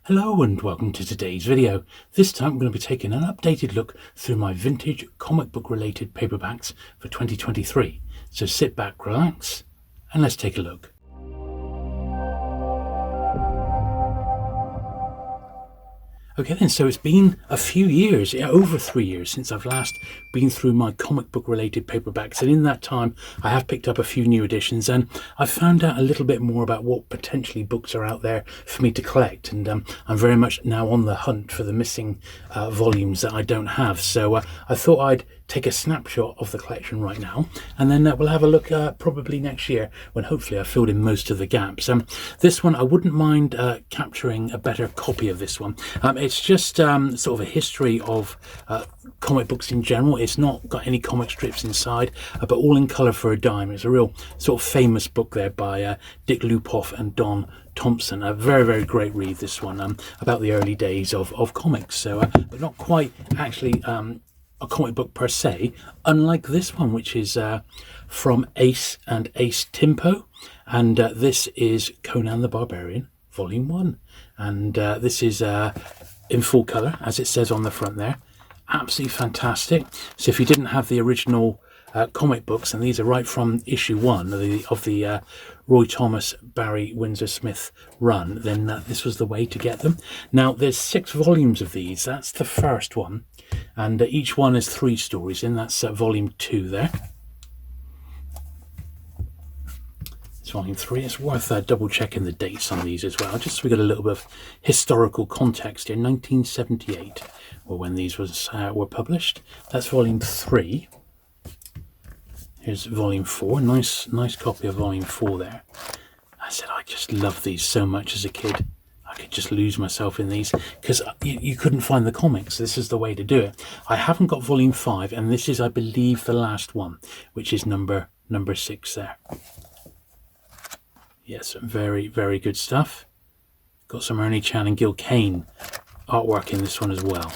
Hello and welcome to today's video. This time I'm going to be taking an updated look through my vintage comic book related paperbacks for 2023. So sit back, relax, and let's take a look. Okay then, so it's been a few years, over 3 years, since I've last been through my comic book related paperbacks, and in that time I have picked up a few new editions and I've found out a little bit more about what potentially books are out there for me to collect, and I'm very much now on the hunt for the missing volumes that I don't have. So I thought I'd take a snapshot of the collection right now, and then we'll have a look probably next year when hopefully I've filled in most of the gaps. This one I wouldn't mind capturing a better copy of this one. It's just sort of a history of comic books in general. It's not got any comic strips inside, but all in colour for a dime. It's a real sort of famous book there by Dick Lupoff and Don Thompson. A very, very great read, this one, about the early days of comics. So, but not quite actually a comic book per se, unlike this one, which is from Ace and Ace Timpo, and this is Conan the Barbarian Volume 1, and this is in full colour, as it says on the front there. Absolutely fantastic. So if you didn't have the original comic books, and these are right from issue 1 of the Roy Thomas, Barry Windsor Smith run, then this was the way to get them. Now there's 6 volumes of these. That's the first one, and each one is 3 stories in. That's volume 2 there. It's volume 3. It's worth double checking the dates on these as well, just so we get a little bit of historical context here. 1978 were when these were published. That's volume 3. Here's volume 4. Nice copy of volume 4 there. I said I just loved these so much as a kid. I could just lose myself in these because you couldn't find the comics. This is the way to do it. I haven't got volume 5, and this is, I believe, the last one, which is number 6 there. Yes, very, very good stuff. Got some Ernie Chan and Gil Kane artwork in this one as well.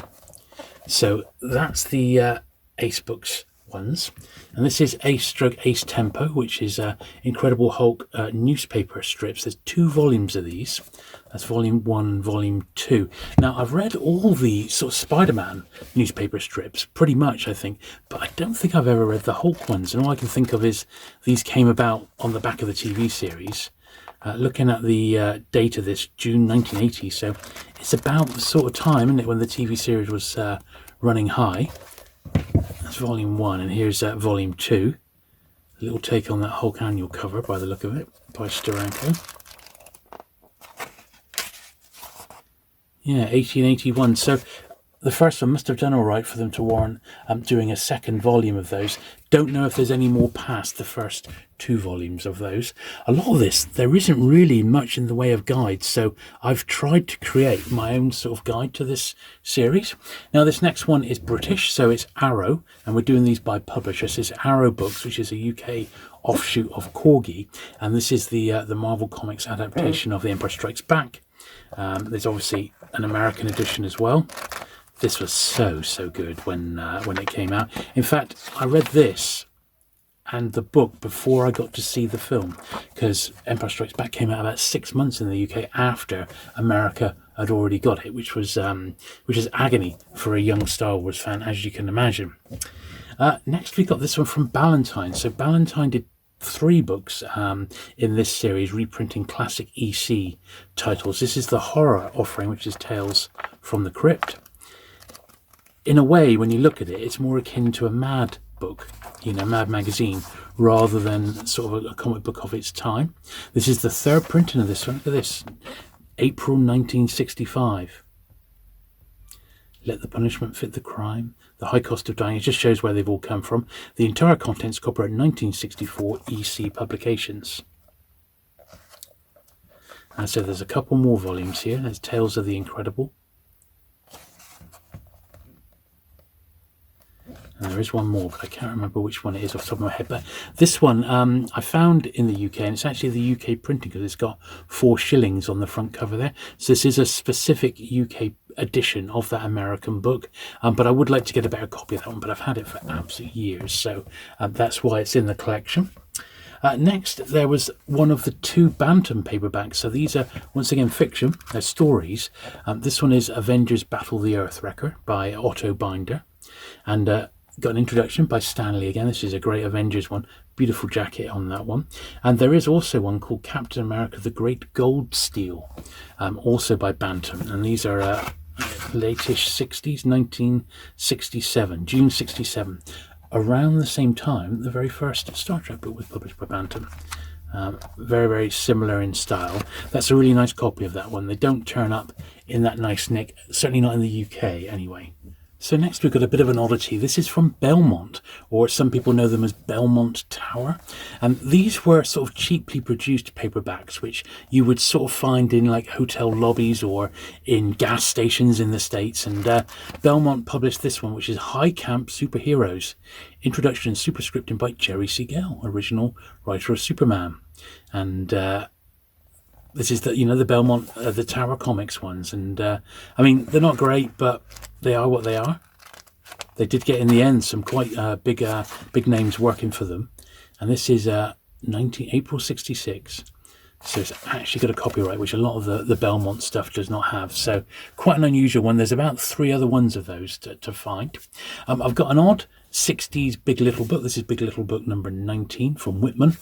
So that's the Ace Books ones, and this is Ace Tempo, which is Incredible Hulk newspaper strips. There's 2 volumes of these. That's volume 1, volume 2. Now I've read all the sort of Spiderman newspaper strips pretty much, I think, but I don't think I've ever read the Hulk ones, and all I can think of is these came about on the back of the TV series. Looking at the date of this, June 1980, so it's about the sort of time, isn't it, when the TV series was running high. That's volume 1, and here's volume 2. A little take on that Hulk annual cover by the look of it, by Steranko. Yeah, 1881. So the first one must have done all right for them to warrant doing a second volume of those. Don't know if there's any more past the first 2 volumes of those. A lot of this, there isn't really much in the way of guides, so I've tried to create my own sort of guide to this series. Now this next one is British, so it's Arrow, and we're doing these by publishers. It's Arrow Books, which is a UK offshoot of Corgi, and this is the Marvel Comics adaptation of The Empire Strikes Back. There's obviously an American edition as well. This was so good when it came out. In fact, I read this and the book before I got to see the film, because Empire Strikes Back came out about 6 months in the UK after America had already got it, which is agony for a young Star Wars fan, as you can imagine. Next we got this one from Ballantine. So Ballantine did 3 books in this series, reprinting classic EC titles. This is the horror offering, which is Tales from the Crypt. In a way, when you look at it, it's more akin to a Mad book, Mad magazine, rather than sort of a comic book of its time. This is the 3rd printing of this one. Look at this, April 1965. Let the punishment fit the crime. The high cost of dying. It just shows where they've all come from. The entire contents copyright 1964 EC Publications. And so there's a couple more volumes here. There's Tales of the Incredible. And there is one more, but I can't remember which one it is off the top of my head. But this one I found in the UK, and it's actually the UK printing because it's got 4 shillings on the front cover there. So this is a specific UK edition of that American book. But I would like to get a better copy of that one, but I've had it for absolute years. So that's why it's in the collection. Next, there was one of the 2 Bantam paperbacks. So these are, once again, fiction. They're stories. This one is Avengers Battle the Earthwrecker by Otto Binder. And got an introduction by Stanley again. This is a great Avengers one. Beautiful jacket on that one. And there is also one called Captain America the Great Gold Steel, also by Bantam. And these are late-ish 60s, 1967, June 67. Around the same time, the very first Star Trek book was published by Bantam. Very, very similar in style. That's a really nice copy of that one. They don't turn up in that nice nick, certainly not in the UK anyway. So next we've got a bit of an oddity. This is from Belmont, or some people know them as Belmont Tower. And these were sort of cheaply produced paperbacks, which you would sort of find in like hotel lobbies or in gas stations in the States. And Belmont published this one, which is High Camp Superheroes, Introduction and Superscripting by Jerry Siegel, original writer of Superman. And this is the Belmont, the Tower Comics ones. And I mean, they're not great, but they are what they are. They did get in the end some quite big names working for them. And this is April 66. So it's actually got a copyright, which a lot of the Belmont stuff does not have. So quite an unusual one. There's about 3 other ones of those to find. I've got an odd 60s Big Little Book. This is Big Little Book number 19 from Whitman.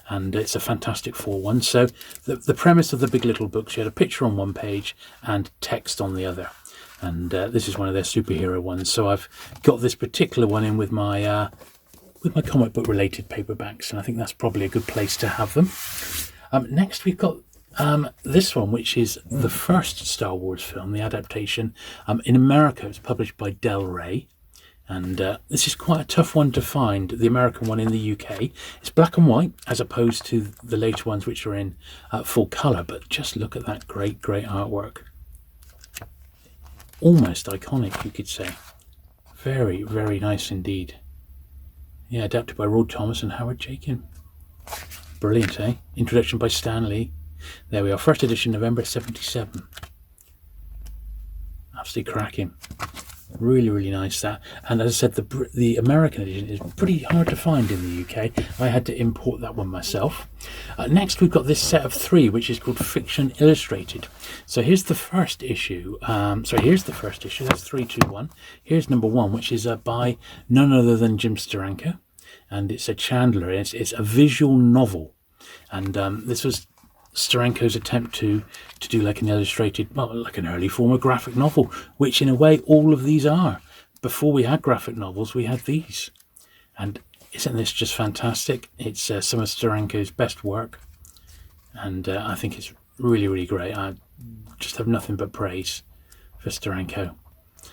And it's a Fantastic Four one. So the premise of the Big Little Book, she had a picture on one page and text on the other. And this is one of their superhero ones. So I've got this particular one in with my comic book related paperbacks. And I think that's probably a good place to have them. Next, we've got this one, which is the first Star Wars film, the adaptation. In America, it was published by Del Rey. And this is quite a tough one to find, the American one in the UK. It's black and white, as opposed to the later ones, which are in full colour. But just look at that great, great artwork. Almost iconic, you could say. Very, very nice indeed. Yeah, adapted by Rod Thomas and Howard Chaykin. Brilliant, eh? Introduction by Stan Lee. There we are, first edition, November 77. Absolutely cracking. Really, really nice that. And as I said, the American edition is pretty hard to find in the UK. I had to import that one myself. Next, we've got this set of 3, which is called Fiction Illustrated. So here's the first issue. Here's the first issue. That's 3, 2, 1. Here's number 1, which is by none other than Jim Steranko. And it's a Chandler. It's a visual novel. And this was Steranko's attempt to do like an illustrated, well, like an early form of graphic novel, which in a way all of these are. Before we had graphic novels, we had these. And isn't this just fantastic? It's some of Steranko's best work. And I think it's really, really great. I just have nothing but praise for Steranko.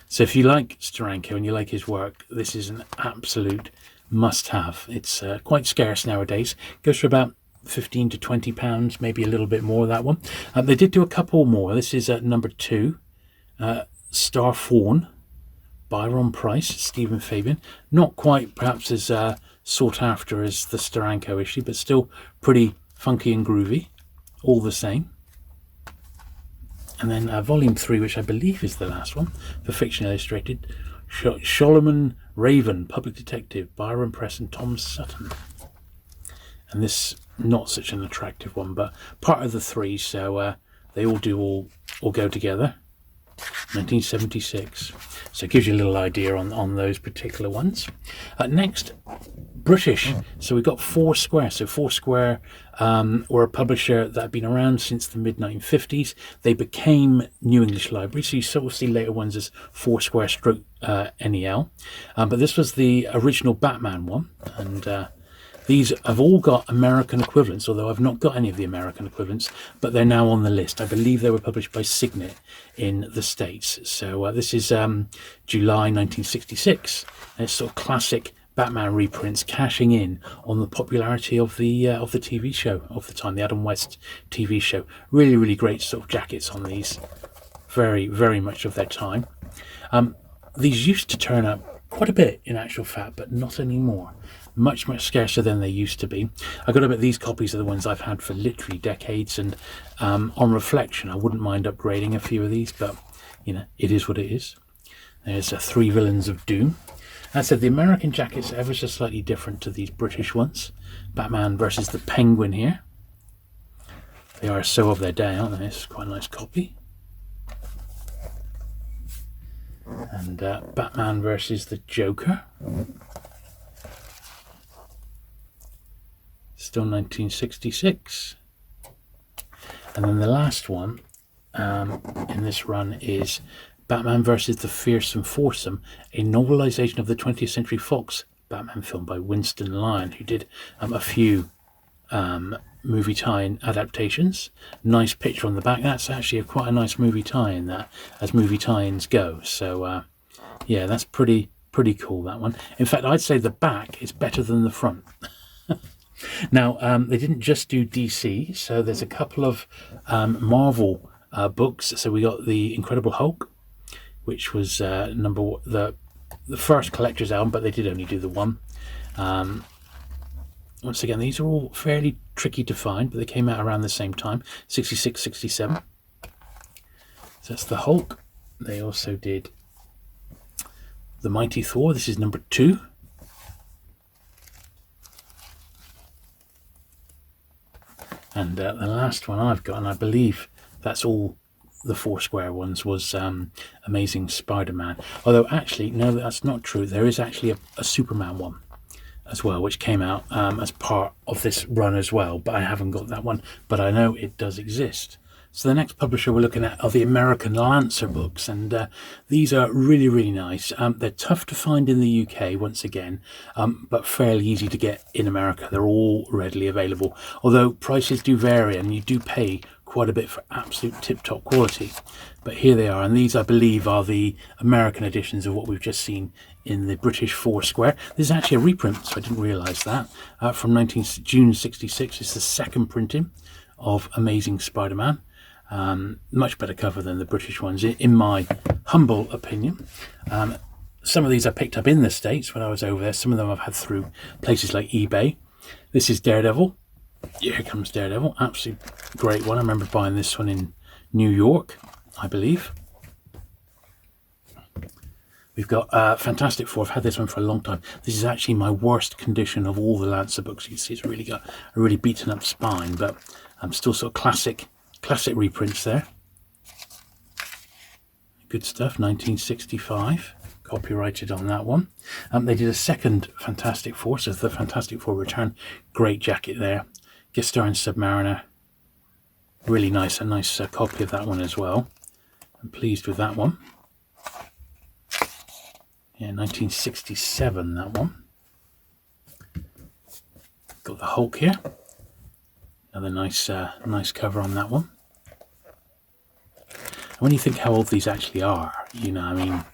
So if you like Steranko and you like his work, this is an absolute must-have. It's quite scarce nowadays. Goes for about £15 to £20, maybe a little bit more, that one. They did do a couple more. This is number 2, Star Fawn, Byron Price, Stephen Fabian. Not quite perhaps as sought after as the Steranko issue, but still pretty funky and groovy, all the same. And then volume 3, which I believe is the last one, for Fiction Illustrated, Solomon Raven, Public Detective, Byron Press and Tom Sutton. And this, not such an attractive one, but part of the 3, so they all go together. 1976. So it gives you a little idea on those particular ones. Next, British. So we've got Foursquare. So Foursquare were a publisher that had been around since the mid-1950s. They became New English Library, so you sort of see later ones as Foursquare stroke NEL. But this was the original Batman one, and these have all got American equivalents, although I've not got any of the American equivalents, but they're now on the list. I believe they were published by Signet in the States. So this is July 1966. And it's sort of classic Batman reprints cashing in on the popularity of the TV show of the time, the Adam West TV show. Really, really great sort of jackets on these. Very, very much of their time. These used to turn up quite a bit in actual fact, but not anymore. Much, much scarcer than they used to be. I got to admit, these copies are the ones I've had for literally decades, and on reflection, I wouldn't mind upgrading a few of these, but, you know, it is what it is. There's 3 Villains of Doom. As I said, the American jacket's ever so slightly different to these British ones. Batman versus the Penguin here. They are so of their day, aren't they? This is quite a nice copy. And Batman versus the Joker. Still 1966. And then the last one in this run is Batman versus the Fearsome Foursome, a novelization of the 20th Century Fox Batman film by Winston Lyon, who did a few movie tie-in adaptations. Nice picture on the back. That's actually quite a nice movie tie-in, that, as movie tie-ins go. So yeah, that's pretty cool, that one. In fact, I'd say the back is better than the front. Now, they didn't just do DC, so there's a couple of Marvel books. So we got the Incredible Hulk, which was the first collector's album, but they did only do the one. Once again, these are all fairly tricky to find, but they came out around the same time, 66, 67. So that's the Hulk. They also did the Mighty Thor. This is number 2. And the last one I've got, and I believe that's all the 4 square ones, was Amazing Spider-Man. Although actually, no, that's not true. There is actually a Superman one as well, which came out as part of this run as well, but I haven't got that one, but I know it does exist. So the next publisher we're looking at are the American Lancer books, and these are really nice. They're tough to find in the UK once again, but fairly easy to get in America. They're all readily available, although prices do vary and you do pay quite a bit for absolute tip-top quality. But here they are, and these I believe are the American editions of what we've just seen in the British 4 square. This is actually a reprint, so I didn't realise that. From June 66, it's the second printing of Amazing Spider-Man. Much better cover than the British ones, in my humble opinion. Some of these I picked up in the States when I was over there. Some of them I've had through places like eBay. This is Daredevil. Here comes Daredevil. Absolutely great one. I remember buying this one in New York, I believe. We've got Fantastic Four. I've had this one for a long time. This is actually my worst condition of all the Lancer books. You can see it's really got a really beaten up spine, but I'm still sort of classic reprints there. Good stuff. 1965. Copyrighted on that one. They did a second Fantastic Four, so the Fantastic Four Return. Great jacket there. Guest star in Submariner. Really nice, a nice copy of that one as well. I'm pleased with that one. Yeah, 1967, that one. Got the Hulk here. Another nice cover on that one. And when you think how old these actually are, you know, I mean,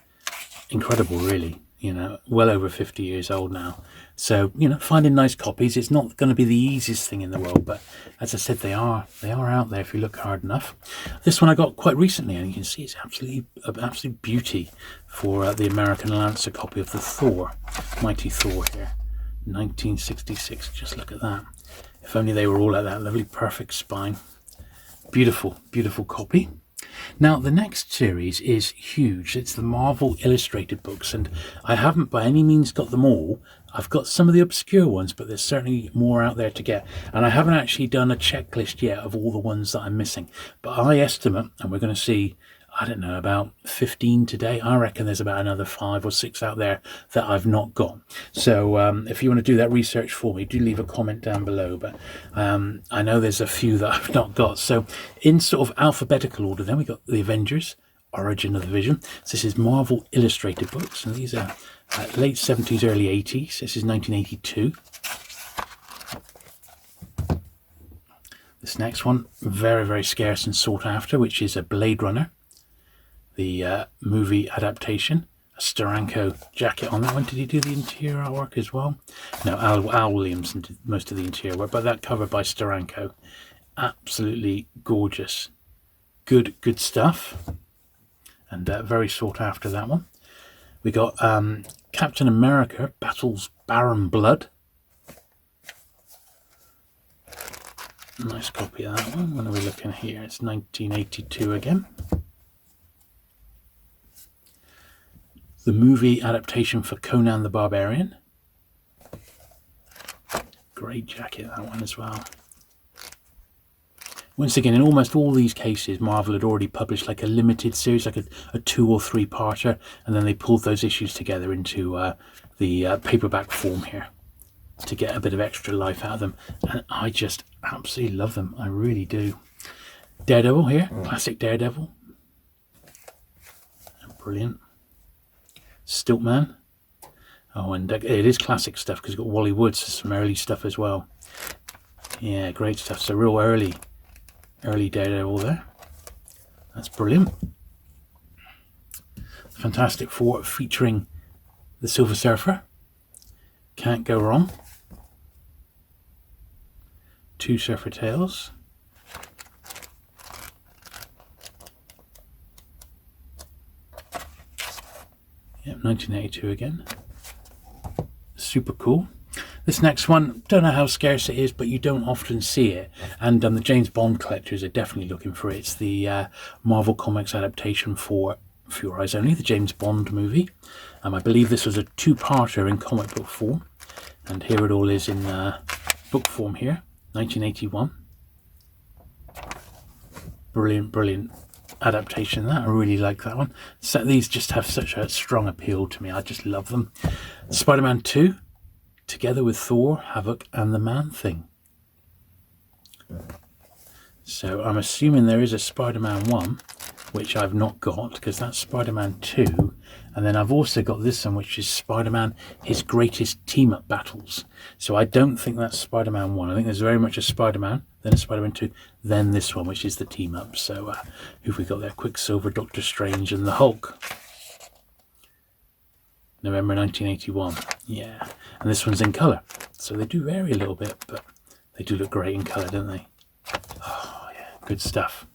incredible, really. You know, well over 50 years old now. So, you know, finding nice copies, it's not going to be the easiest thing in the world, but as I said, they are out there if you look hard enough. This one I got quite recently, and you can see it's absolute beauty for the American Lancer copy of the Thor, Mighty Thor here, 1966. Just look at that. If only they were all like that. Lovely, perfect spine. Beautiful copy. Now, the next series is huge. It's the Marvel Illustrated books, and I haven't by any means got them all. I've got some of the obscure ones, but there's certainly more out there to get. And I haven't actually done a checklist yet of all the ones that I'm missing. But I estimate, and we're going to see, I don't know, about 15 today. I reckon there's about another 5 or 6 out there that I've not got. So if you want to do that research for me, do leave a comment down below. But I know there's a few that I've not got. So in sort of alphabetical order, then we got the Avengers, Origin of the Vision. So this is Marvel Illustrated books, and these are late 70s, early 80s. This is 1982. This next one, very scarce and sought after, which is a Blade Runner. The movie adaptation, a Steranko jacket on that one. Did he do the interior artwork as well? No, Al Williamson did most of the interior work, but that cover by Steranko. Absolutely gorgeous. Good stuff. And very sought after, that one. We got Captain America Battles Baron Blood. Nice copy of that one. When are we looking here? It's 1982 again. the movie adaptation for Conan the Barbarian. Great jacket, that one as well. Once again, in almost all these cases, Marvel had already published like a limited series, like a 2 or 3 parter, and then they pulled those issues together into the paperback form here to get a bit of extra life out of them. And I just absolutely love them. I really do. Daredevil here, classic Daredevil. Brilliant. Stiltman. Oh, and it is classic stuff because it's got Wally Woods, some early stuff as well. Yeah, great stuff. So real early Daredevil there. That's brilliant. Fantastic Four featuring the Silver Surfer. Can't go wrong. 2 Surfer Tales. Yep, 1982 again. Super cool. This next one, don't know how scarce it is, but you don't often see it. And the James Bond collectors are definitely looking for it. It's the Marvel Comics adaptation for Your Eyes Only, the James Bond movie. I believe this was a 2-parter in comic book form. And here it all is in book form here, 1981. Brilliant, brilliant adaptation. That I really like that one. So these just have such a strong appeal to me. I just love them. Spider-Man 2, together with Thor, Havoc, and the Man-Thing. So I'm assuming there is a Spider-Man 1, which I've not got, because that's Spider-Man 2. And then I've also got this one, which is Spider-Man, His Greatest Team-Up Battles. So I don't think that's Spider-Man 1. I think there's very much a Spider-Man, then a Spider-Man 2, then this one, which is the team-up. So who've we got there? Quicksilver, Doctor Strange, and the Hulk. November 1981. Yeah. And this one's in colour. So they do vary a little bit, but they do look great in colour, don't they? Oh, yeah. Good stuff.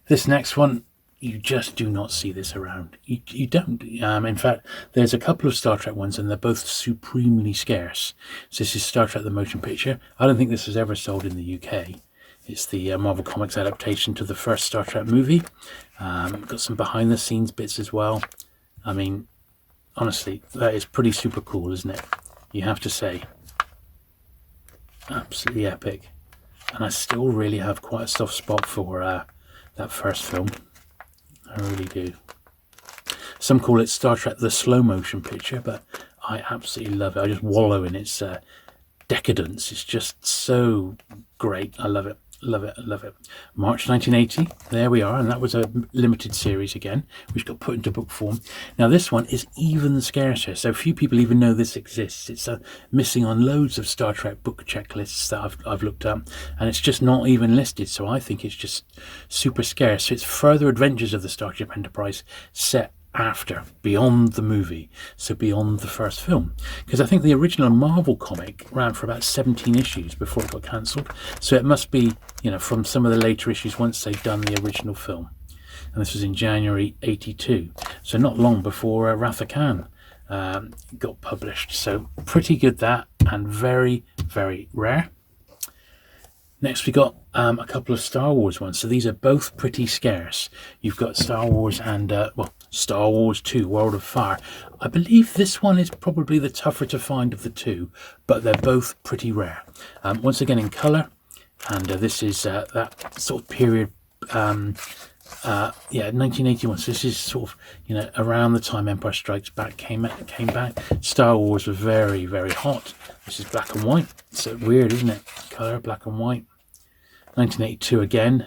This next one, you just do not see this around. You don't. In fact, there's a couple of Star Trek ones, and they're both supremely scarce. So this is Star Trek The Motion Picture. I don't think this was ever sold in the UK. It's the Marvel Comics adaptation to the first Star Trek movie. Got some behind-the-scenes bits as well. I mean, honestly, that is pretty super cool, isn't it? You have to say. Absolutely epic. And I still really have quite a soft spot for that first film. I really do. Some call it Star Trek The Slow Motion Picture, but I absolutely love it. I just wallow in its decadence. It's just so great. I love it. Love it. Love it. March 1980. There we are. And that was a limited series again, which got put into book form. Now this one is even scarcer. So few people even know this exists. It's missing on loads of Star Trek book checklists that I've looked up. And it's just not even listed. So I think it's just super scarce. So it's Further Adventures of the Starship Enterprise set after, beyond the movie, so beyond the first film, because I think the original Marvel comic ran for about 17 issues before it got cancelled, so it must be, you know, from some of the later issues once they'd done the original film. And this was in January 82, so not long before Wrath of Khan got published. So pretty good, that, and very, very rare. Next we got a couple of Star Wars ones. So these are both pretty scarce. You've got Star Wars and, Star Wars 2, World of Fire. I believe this one is probably the tougher to find of the two, but they're both pretty rare. Once again in colour, and this is that sort of period, 1981. So this is sort of, you know, around the time Empire Strikes Back came back. Star Wars was very, very hot. This is black and white. So weird, isn't it? Colour, black and white. 1982 again.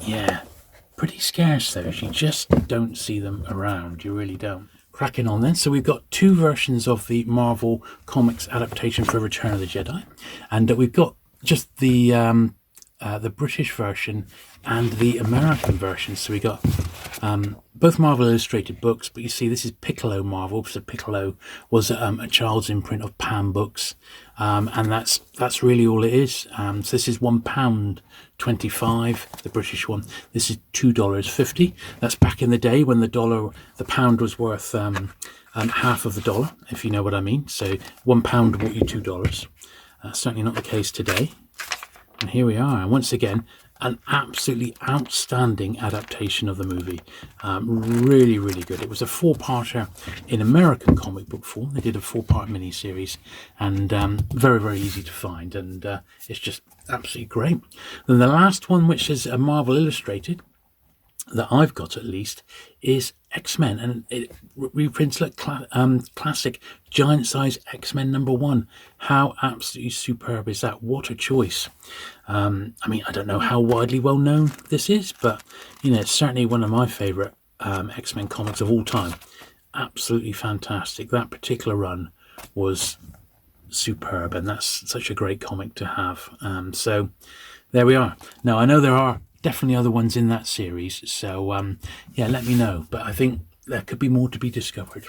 Yeah, pretty scarce though. You just don't see them around. You really don't. Cracking on then. So we've got two versions of the Marvel Comics adaptation for Return of the Jedi, and we've got just the British version and the American version. So we got both Marvel Illustrated books, but you see this is Piccolo Marvel. So Piccolo was a child's imprint of Pan Books, and that's really all it is. So this is £1.25, the British one. This is $2.50. That's back in the day when the pound was worth half of the dollar, if you know what I mean. So £1 bought you $2. Certainly not the case today. And here we are, and once again, an absolutely outstanding adaptation of the movie. Really, really good. It was a four-parter in American comic book form. They did a four-part miniseries, and very, very easy to find, and it's just absolutely great. Then the last one, which is a Marvel Illustrated, that I've got at least, is X-Men, and it reprints like classic giant size X-Men #1. How absolutely superb is that? What a choice. I mean, I don't know how widely well known this is, but it's certainly one of my favorite X-Men comics of all time. Absolutely fantastic. That particular run was superb, and that's such a great comic to have. So there we are. Now, I know there are definitely other ones in that series, so yeah, let me know, but I think there could be more to be discovered.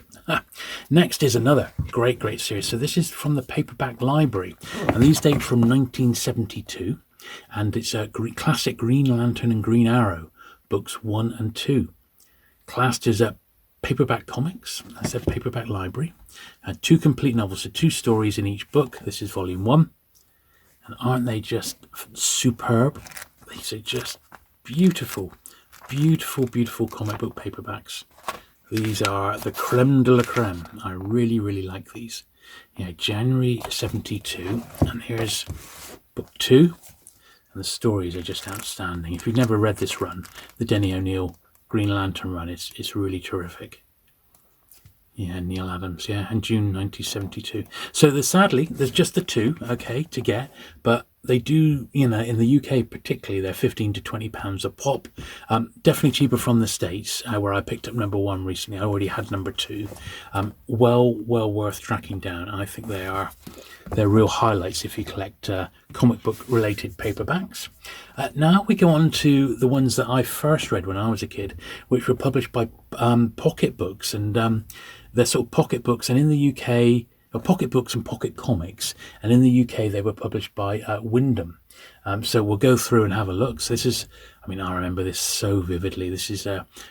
Next is another great series. So this is from the Paperback Library, and these date from 1972, and it's a classic Green Lantern and Green Arrow books 1 and 2, classed as a Paperback Comics. I said Paperback Library. 2 complete novels, so 2 stories in each book. This is volume 1, and aren't they just superb? These are just beautiful comic book paperbacks. These are the creme de la creme. I really like these. January 72, and here's book 2, and the stories are just outstanding. If you've never read this run, the Denny O'Neil Green Lantern run, it's really terrific. Neil Adams, and June 1972. So sadly, there's just the 2, okay, to get, but they do, in the UK particularly, they're £15 to £20 a pop. Definitely cheaper from the States, where I picked up #1 recently. I already had #2. Well worth tracking down. I think they're real highlights if you collect comic book related paperbacks. Now we go on to the ones that I first read when I was a kid, which were published by Pocket Books, and they're sort of pocket books, and in the UK, pocket books and pocket comics, and in the UK they were published by Wyndham. So we'll go through and have a look. So this is, I remember this so vividly. This is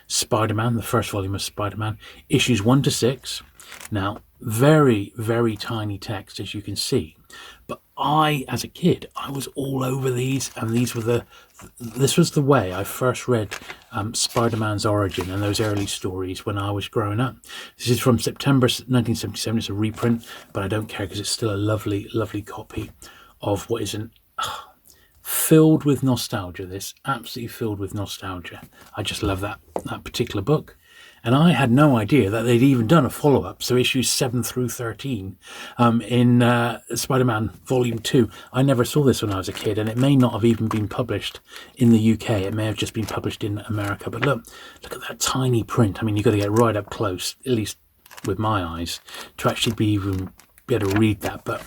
Spiderman, the first volume of Spiderman, issues 1 to 6. Now, very tiny text, as you can see, but as a kid, I was all over these, and this was the way I first read Spider-Man's origin and those early stories when I was growing up. This is from September 1977. It's a reprint, but I don't care because it's still a lovely copy of what is filled with nostalgia. This absolutely filled with nostalgia. I just love that particular book. And I had no idea that they'd even done a follow-up, so issues 7 through 13 in Spider-Man Volume 2. I never saw this when I was a kid, and it may not have even been published in the UK. It may have just been published in America. But look at that tiny print. You've got to get right up close, at least with my eyes, to actually be able to read that. But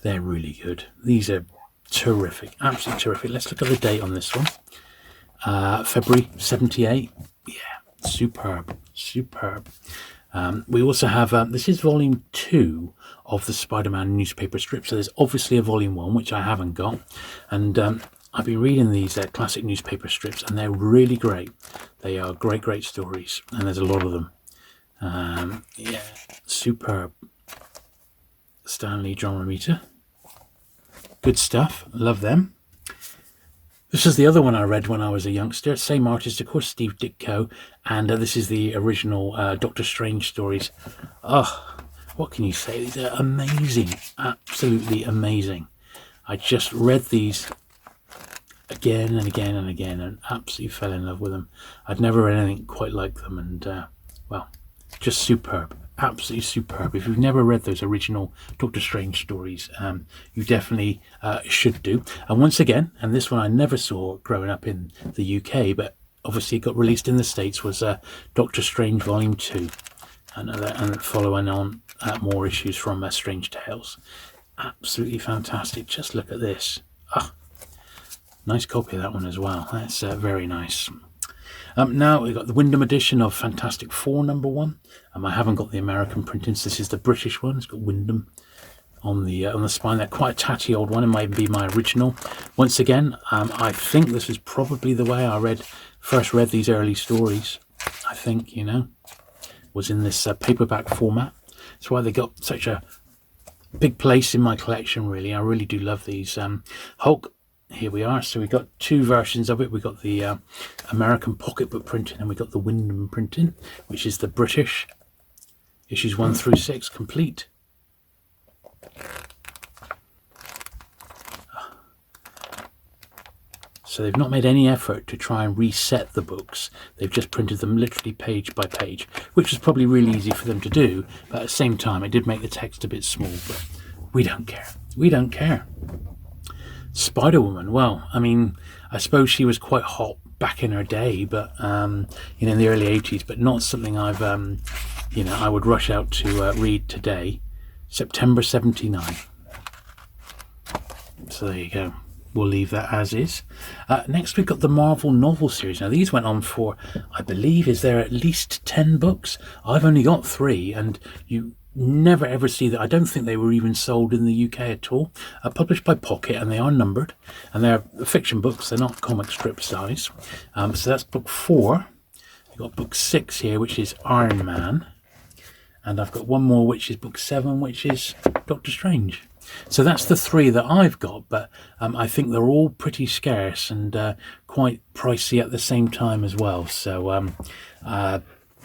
they're really good. These are terrific, absolutely terrific. Let's look at the date on this one. February 78. Yeah. Superb. We also have, this is volume 2 of the Spider-Man newspaper strip. So there's obviously a volume 1, which I haven't got. And I've been reading these classic newspaper strips, and they're really great. They are great stories, and there's a lot of them. Superb. Stanley John Romita. Good stuff. Love them. This is the other one I read when I was a youngster. Same artist, of course, Steve Ditko. And this is the original Doctor Strange stories. What can you say? These are amazing. Absolutely amazing. I just read these again and again and absolutely fell in love with them. I'd never read anything quite like them. And, just superb. Absolutely superb. If you've never read those original Doctor Strange stories, you definitely should do. And once again, and this one I never saw growing up in the UK, but obviously it got released in the States, was Doctor Strange Volume 2, and following on more issues from Strange Tales. Absolutely fantastic. Just look at this. Nice copy of that one as well. That's very nice. Now we've got the Wyndham edition of Fantastic Four #1. I haven't got the American printings. This is the British one. It's got Wyndham on the spine. They're quite a tatty old one. It might be my original. Once again, I think this is probably the way I first read these early stories. I think, was in this paperback format. That's why they got such a big place in my collection, really. I really do love these. Hulk here we are. So we got two versions of it. We got the American pocketbook printing, and we got the Wyndham printing, which is the British, issues 1 through 6 complete. So they've not made any effort to try and reset the books. They've just printed them literally page by page, which was probably really easy for them to do. But at the same time, it did make the text a bit small, but we don't care. We don't care. Spider-Woman, well, I mean, I suppose she was quite hot back in her day, but, you know, in the early 80s, but not something I've, you know, I would rush out to read today. September 79. So there you go. We'll leave that as is. Next we've got the Marvel novel series. Now these went on for, I believe, is there at least 10 books? I've only got 3, and you never ever see that. I don't think they were even sold in the UK at all. Published by Pocket, and they are numbered, and they're fiction books. They're not comic strip size. So that's book 4. We've got book 6 here, which is Iron Man, and I've got one more, which is book 7, which is Doctor Strange. So that's the 3 that I've got, but I think they're all pretty scarce and quite pricey at the same time as well. So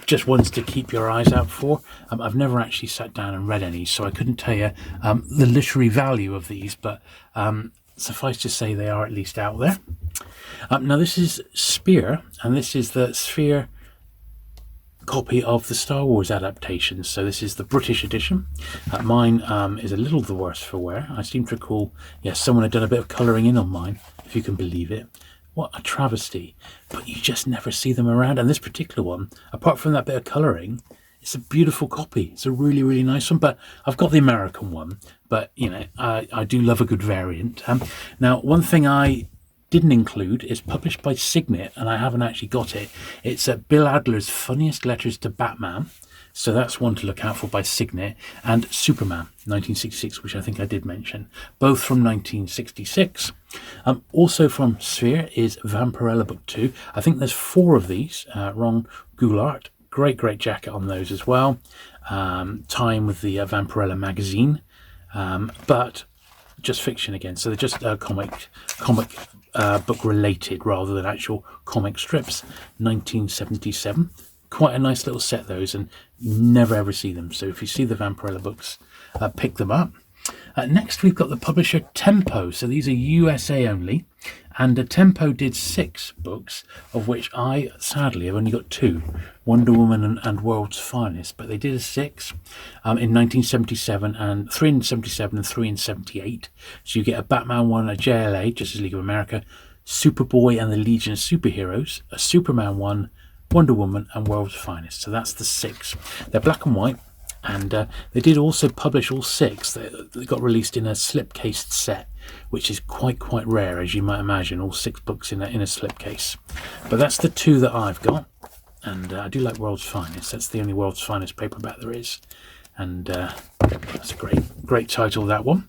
just ones to keep your eyes out for. I've never actually sat down and read any, so I couldn't tell you the literary value of these, but suffice to say they are at least out there. Now this is Spear, and this is the Sphere copy of the Star Wars adaptation. So this is the British edition. Mine is a little the worse for wear. I seem to recall, yes, someone had done a bit of colouring in on mine, if you can believe it. What a travesty. But you just never see them around. And this particular one, apart from that bit of colouring, it's a beautiful copy. It's a really, really nice one. But I've got the American one. But, you know, I do love a good variant. Now, one thing I didn't include is published by Signet, and I haven't actually got it. It's Bill Adler's Funniest Letters to Batman. So that's one to look out for by Signet. And Superman, 1966, which I think I did mention. Both from 1966. Also from Sphere is Vampirella Book 2. I think there's 4 of these. Ron Goulart. Great, great jacket on those as well. Time with the Vampirella magazine. But just fiction again. So they're just comic book related rather than actual comic strips. 1977. Quite a nice little set, those, and you never ever see them. So if you see the Vampirella books, pick them up. Next we've got the publisher Tempo. So these are USA only, and Tempo did 6 books, of which I sadly have only got 2, Wonder Woman and World's Finest, but they did a 6 in 1977, and 3 in 77 and 3 in 78. So you get a Batman one, a JLA, Justice League of America, Superboy and the Legion of Superheroes, a Superman one, Wonder Woman and World's Finest. So that's the 6. They're black and white. And they did also publish all 6. They got released in a slipcased set, which is quite rare, as you might imagine, all 6 books in a slipcase. But that's the 2 that I've got. And I do like World's Finest. That's the only World's Finest paperback there is. And that's a great title, that one.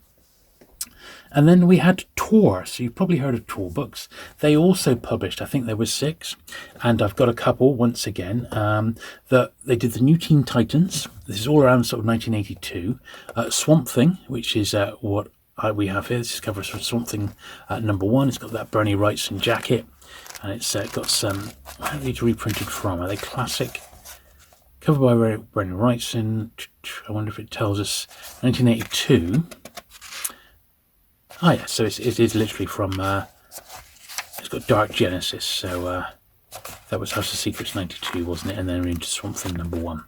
And then we had Tor. So you've probably heard of Tor books. They also published, I think there was 6, and I've got a couple once again. That they did the New Teen Titans. This is all around sort of 1982. Swamp Thing, which is what we have here. This is cover for Swamp Thing number 1. It's got that Bernie Wrightson jacket, and it's got some. Where are these reprinted from? Are they classic? Covered by Bernie Wrightson. I wonder if it tells us 1982. Oh yeah, so it is literally from, it's got Dark Genesis, so that was House of Secrets 92, wasn't it? And then we're into Swamp Thing number 1.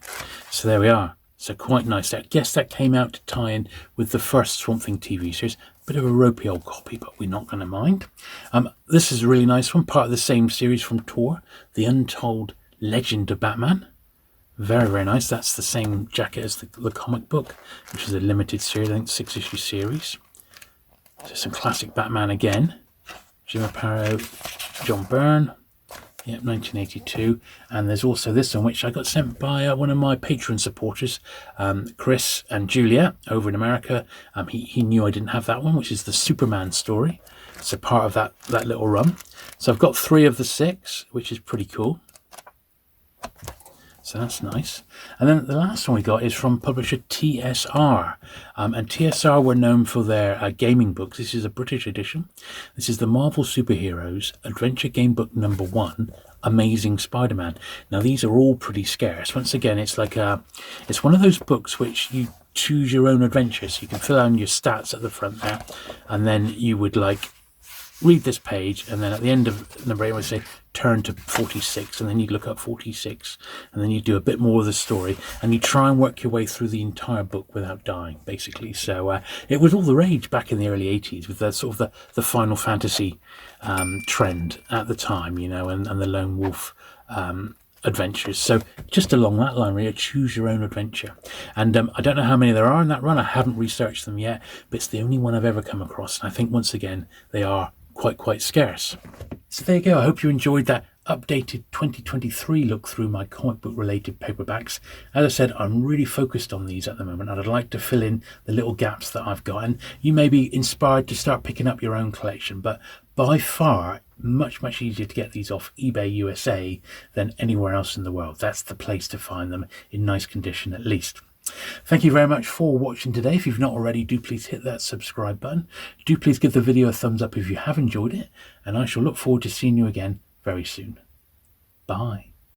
So there we are. So quite nice. I guess that came out to tie in with the first Swamp Thing TV series. Bit of a ropey old copy, but we're not going to mind. This is a really nice one, part of the same series from Tor, The Untold Legend of Batman. Very nice. That's the same jacket as the comic book, which is a limited series, I think 6-issue series. So some classic Batman again. Jim Aparo, John Byrne. Yep, 1982. And there's also this one, which I got sent by one of my Patreon supporters, Chris and Julia, over in America. He knew I didn't have that one, which is the Superman story. It's a part of that little run. So I've got 3 of the 6, which is pretty cool. So that's nice. And then the last one we got is from publisher TSR. And TSR were known for their gaming books. This is a British edition. This is the Marvel Superheroes Adventure Game Book number 1, Amazing Spider-Man. Now these are all pretty scarce. Once again, it's like it's one of those books which you choose your own adventures. You can fill out your stats at the front there, and then you would like read this page, and then at the end of number 8 I would say turn to 46, and then you look up 46, and then you do a bit more of the story, and you try and work your way through the entire book without dying, basically. So it was all the rage back in the early 80s with the sort of the Final Fantasy trend at the time, you know, and the lone wolf adventures. So just along that line, really, choose your own adventure. And I don't know how many there are in that run. I haven't researched them yet, but it's the only one I've ever come across, and I think once again they are quite scarce. So there you go. I hope you enjoyed that updated 2023 look through my comic book related paperbacks. As I said, I'm really focused on these at the moment, and I'd like to fill in the little gaps that I've got, and you may be inspired to start picking up your own collection. But by far, much easier to get these off eBay USA than anywhere else in the world. That's the place to find them in nice condition, at least. Thank you very much for watching today. If you've not already, do please hit that subscribe button. Do please give the video a thumbs up if you have enjoyed it, and I shall look forward to seeing you again very soon. Bye.